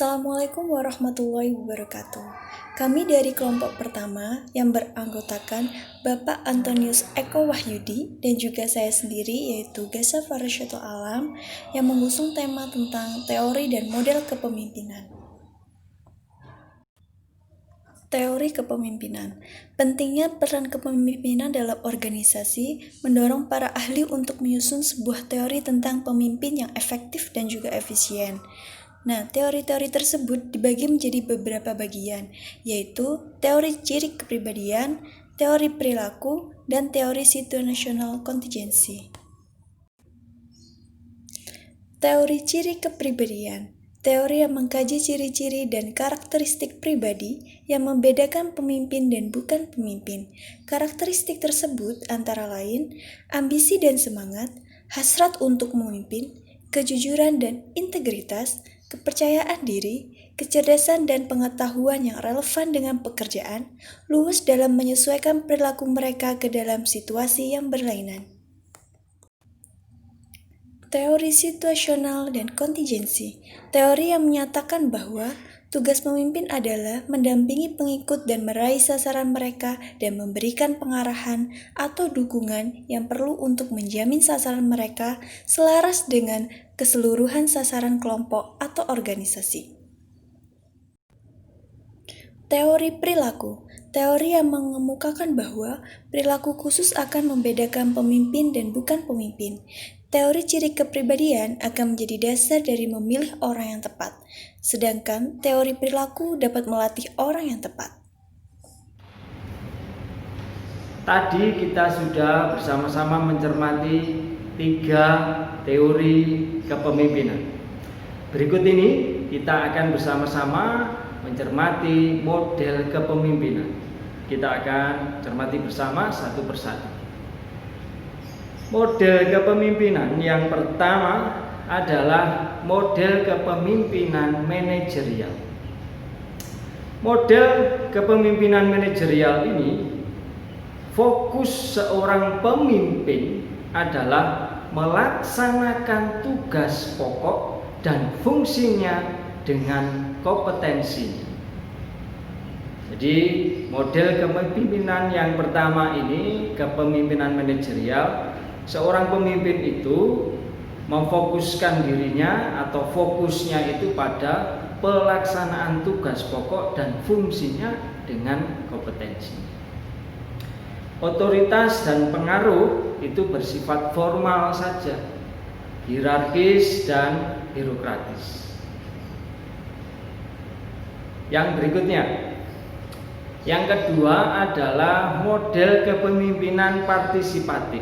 Assalamualaikum warahmatullahi wabarakatuh. Kami dari kelompok pertama yang beranggotakan Bapak Antonius Eko Wahyudi dan juga saya sendiri yaitu Gasa Farasyatul Alam yang mengusung tema tentang teori dan model kepemimpinan. Teori kepemimpinan. Pentingnya peran kepemimpinan dalam organisasi mendorong para ahli untuk menyusun sebuah teori tentang pemimpin yang efektif dan juga efisien. Nah, teori-teori tersebut dibagi menjadi beberapa bagian, yaitu teori ciri kepribadian, teori perilaku, dan teori situational contingency. Teori ciri kepribadian. Teori yang mengkaji ciri-ciri dan karakteristik pribadi yang membedakan pemimpin dan bukan pemimpin. Karakteristik tersebut antara lain ambisi dan semangat, hasrat untuk memimpin, kejujuran dan integritas, kepercayaan diri, kecerdasan dan pengetahuan yang relevan dengan pekerjaan, luwes dalam menyesuaikan perilaku mereka ke dalam situasi yang berlainan. Teori situasional dan kontingensi. Teori yang menyatakan bahwa tugas pemimpin adalah mendampingi pengikut dan meraih sasaran mereka dan memberikan pengarahan atau dukungan yang perlu untuk menjamin sasaran mereka selaras dengan keseluruhan sasaran kelompok atau organisasi. Teori perilaku. Teori yang mengemukakan bahwa perilaku khusus akan membedakan pemimpin dan bukan pemimpin. Teori ciri kepribadian akan menjadi dasar dari memilih orang yang tepat, sedangkan teori perilaku dapat melatih orang yang tepat. Tadi kita sudah bersama-sama mencermati 3 teori kepemimpinan. Berikut ini kita akan bersama-sama mencermati model kepemimpinan. Kita akan cermati bersama satu persatu. Model kepemimpinan yang pertama adalah model kepemimpinan manajerial. Model kepemimpinan manajerial ini fokus seorang pemimpin adalah melaksanakan tugas pokok dan fungsinya dengan kompetensi. Jadi model kepemimpinan yang pertama ini kepemimpinan manajerial. Seorang pemimpin itu memfokuskan dirinya atau fokusnya itu pada pelaksanaan tugas pokok dan fungsinya dengan kompetensi. Otoritas dan pengaruh itu bersifat formal saja, hierarkis dan birokratis. Yang berikutnya, yang kedua adalah model kepemimpinan partisipatif.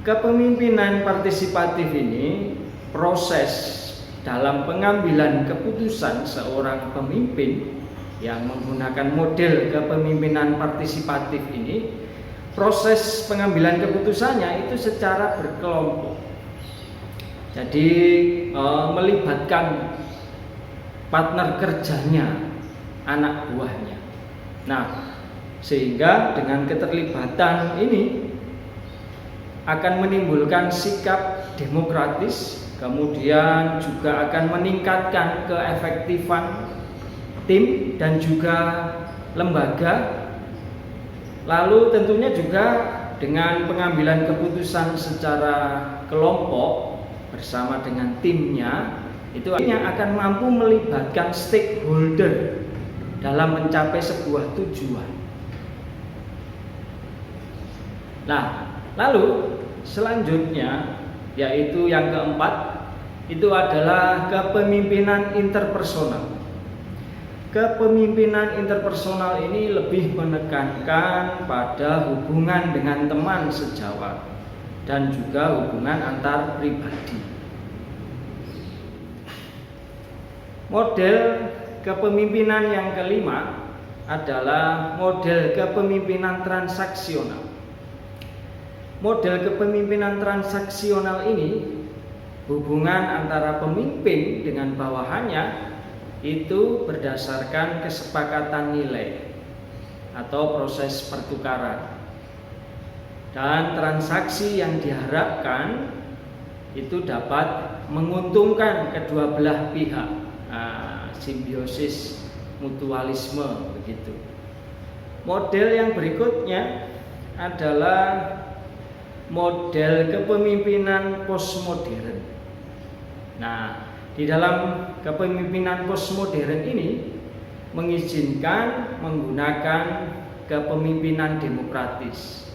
Kepemimpinan partisipatif ini proses dalam pengambilan keputusan seorang pemimpin yang menggunakan model kepemimpinan partisipatif ini. Proses pengambilan keputusannya itu secara berkelompok. Jadi melibatkan partner kerjanya, anak buahnya. Nah, sehingga dengan keterlibatan ini akan menimbulkan sikap demokratis, kemudian juga akan meningkatkan keefektifan tim dan juga lembaga. Lalu tentunya juga dengan pengambilan keputusan secara kelompok bersama dengan timnya, itu akhirnya akan mampu melibatkan stakeholder dalam mencapai sebuah tujuan. Nah, lalu selanjutnya yaitu yang keempat itu adalah kepemimpinan interpersonal. Kepemimpinan interpersonal ini lebih menekankan pada hubungan dengan teman sejawat dan juga hubungan antar pribadi. Model kepemimpinan yang kelima adalah model kepemimpinan transaksional. Model kepemimpinan transaksional ini hubungan antara pemimpin dengan bawahannya itu berdasarkan kesepakatan nilai atau proses pertukaran. Dan transaksi yang diharapkan itu dapat menguntungkan kedua belah pihak. Simbiosis mutualisme begitu. Model yang berikutnya adalah model kepemimpinan postmodern. Nah, di dalam kepemimpinan postmodern ini mengizinkan menggunakan kepemimpinan demokratis.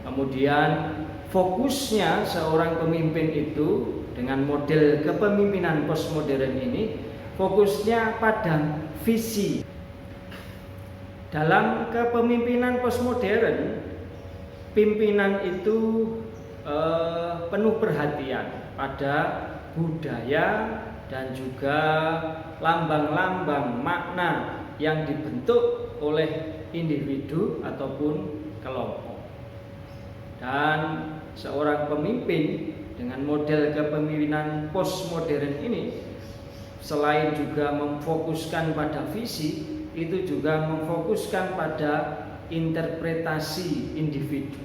Kemudian fokusnya seorang pemimpin itu dengan model kepemimpinan postmodern ini fokusnya pada visi. Dalam kepemimpinan postmodern, pimpinan itu penuh perhatian pada budaya dan juga lambang-lambang makna yang dibentuk oleh individu ataupun kelompok. Dan seorang pemimpin dengan model kepemimpinan postmodern ini selain juga memfokuskan pada visi, itu juga memfokuskan pada interpretasi individu.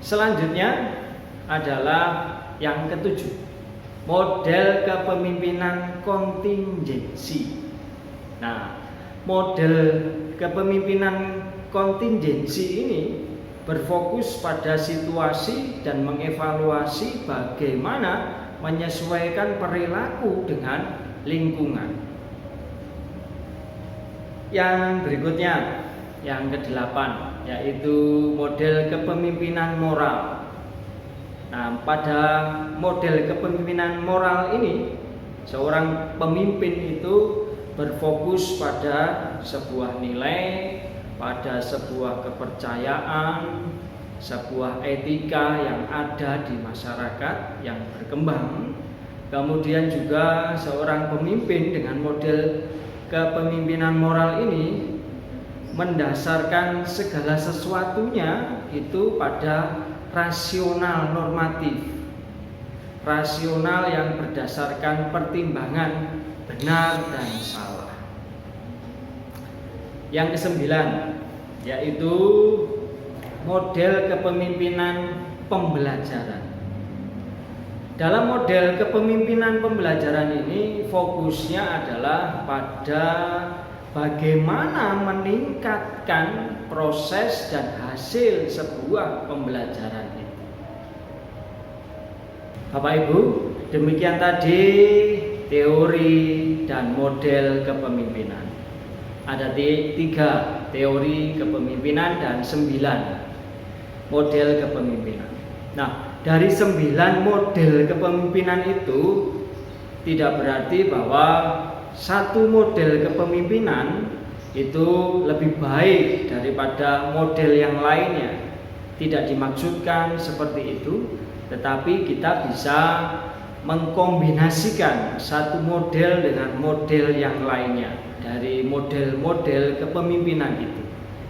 Selanjutnya adalah yang ketujuh, model kepemimpinan kontingensi. Nah, model kepemimpinan kontingensi ini berfokus pada situasi dan mengevaluasi bagaimana menyesuaikan perilaku dengan lingkungan. Yang berikutnya, yang kedelapan, yaitu model kepemimpinan moral. Nah, pada model kepemimpinan moral ini, seorang pemimpin itu berfokus pada sebuah nilai, pada sebuah kepercayaan, sebuah etika yang ada di masyarakat yang berkembang. Kemudian juga seorang pemimpin dengan model kepemimpinan moral ini mendasarkan segala sesuatunya itu pada rasional normatif, rasional yang berdasarkan pertimbangan benar dan salah. Yang kesembilan, yaitu model kepemimpinan pembelajaran. Dalam model kepemimpinan pembelajaran ini fokusnya adalah pada bagaimana meningkatkan proses dan hasil sebuah pembelajaran itu. Bapak Ibu, demikian tadi teori dan model kepemimpinan. Ada 3 teori kepemimpinan dan 9 model kepemimpinan. Nah, dari 9 model kepemimpinan itu tidak berarti bahwa satu model kepemimpinan itu lebih baik daripada model yang lainnya. Tidak dimaksudkan seperti itu, tetapi kita bisa mengkombinasikan satu model dengan model yang lainnya dari model-model kepemimpinan itu,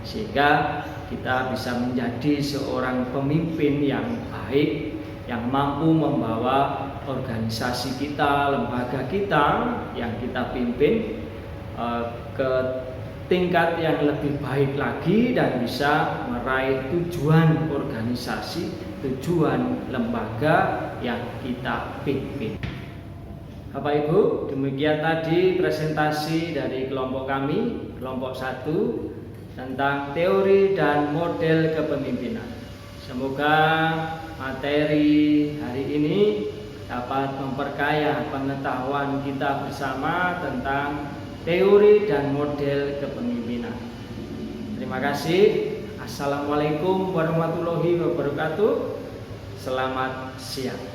sehingga kita bisa menjadi seorang pemimpin yang baik, yang mampu membawa organisasi kita, lembaga kita yang kita pimpin ke tingkat yang lebih baik lagi dan bisa meraih tujuan organisasi, tujuan lembaga yang kita pimpin. Bapak Ibu, demikian tadi presentasi dari kelompok kami, kelompok 1, tentang teori dan model kepemimpinan. Semoga materi hari ini dapat memperkaya pengetahuan kita bersama tentang teori dan model kepemimpinan. Terima kasih. Assalamualaikum warahmatullahi wabarakatuh. Selamat siang.